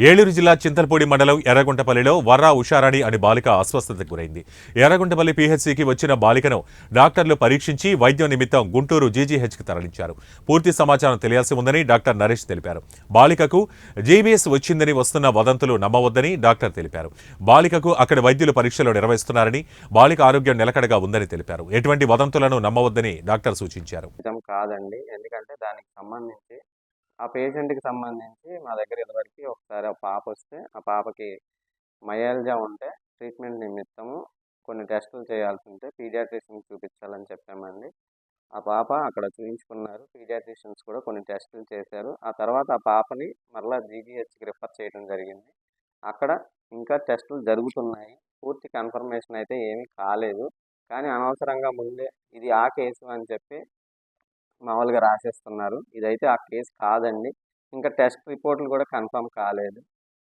ఏలూరు జిల్లా చింతలపూడి మండలం ఎర్రగుంటపల్లిలో వర్రా ఉషారాణి అనే బాలిక అస్వస్థతకు గురైంది. ఎర్రగుంటపల్లి పీహెచ్సీకి వచ్చిన బాలికను డాక్టర్లు పరీక్షించి వైద్యం నిమిత్తం గుంటూరు జీజీహెచ్కి తరలించారు. పూర్తి సమాచారం తెలియాల్సి ఉందని డాక్టర్ నరేష్ తెలిపారు. బాలికకు జీబీఎస్ వచ్చిందని వస్తున్న వదంతులు నమ్మవద్దని డాక్టర్ తెలిపారు. బాలికకు అక్కడి వైద్యులు పరీక్షలు నిర్వహిస్తున్నారని, బాలిక ఆరోగ్యం నిలకడగా ఉందని తెలిపారు. ఎటువంటి వదంతులను నమ్మవద్దని డాక్టర్ సూచించారు. కాదండి, ఎందుకంటే దానికి సంబంధించి ఆ పేషెంట్‌కి సంబంధించి మా దగ్గర ఇదివరకి ఒకసారి ఆ పాప వస్తే, ఆ పాపకి మయాల్జా ఉంటే ట్రీట్మెంట్ నిమిత్తము కొన్ని టెస్టులు చేయాల్సి ఉంటే పీడియాట్రిషియన్‌కి చూపించాలని చెప్పామండి. ఆ పాప అక్కడ చూయించుకున్నారు. పీడియాట్రిషియన్స్ కూడా కొన్ని టెస్టులు చేశారు. ఆ తర్వాత ఆ పాపని మరలా జీజీహెచ్‌కి రిఫర్ చేయడం జరిగింది. అక్కడ ఇంకా టెస్టులు జరుగుతున్నాయి. పూర్తి కన్ఫర్మేషన్ అయితే ఏమీ కాలేదు. కానీ అనవసరంగా ముందే ఇది ఆ కేసు అని చెప్పి మామూలుగా రాసేస్తున్నారు. ఇదైతే ఆ కేసు కాదండి. ఇంకా టెస్ట్ రిపోర్టులు కూడా కన్ఫర్మ్ కాలేదు.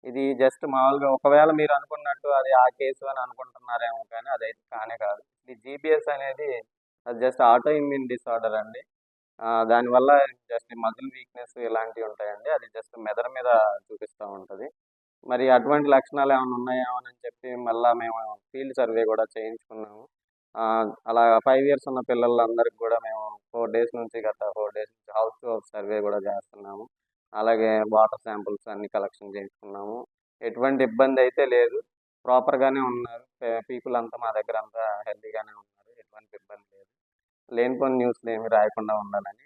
ఇది జస్ట్ మామూలుగా ఒకవేళ మీరు అనుకున్నట్టు అది ఆ కేసు అని అనుకుంటున్నారేమో కానీ అదైతే కానే కాదు. ఈ జీబీఎస్ అనేది అది జస్ట్ ఆటో ఇమ్యూన్ డిసార్డర్ అండి. దానివల్ల జస్ట్ మజిల్ వీక్‌నెస్ ఇలాంటివి ఉంటాయండి. అది జస్ట్ మెదడు మీద చూపిస్తా ఉంటది. మరి అటువంటి లక్షణాలు ఏమైనా ఉన్నాయేమోనని చెప్పి మళ్ళా మేము ఫీల్డ్ సర్వే కూడా చేయించుకున్నాము. అలా 5 ఇయర్స్ ఉన్న పిల్లలందరికి కూడా మేము 4 డేస్ నుంచి గత 4 డేస్ నుంచి హౌస్ టు హౌస్ సర్వే కూడా చేస్తున్నాము. అలాగే వాటర్ శాంపుల్స్ అన్నీ కలెక్షన్ చేయించుకున్నాము. ఎటువంటి ఇబ్బంది అయితే లేదు. ప్రాపర్‌గానే ఉన్నారు. పీపుల్ అంతా మా దగ్గర అంతా హెల్తీగానే ఉన్నారు. ఎటువంటి ఇబ్బంది లేదు. లేనిపోని న్యూస్‌లు ఏమి రాయకుండా ఉండాలని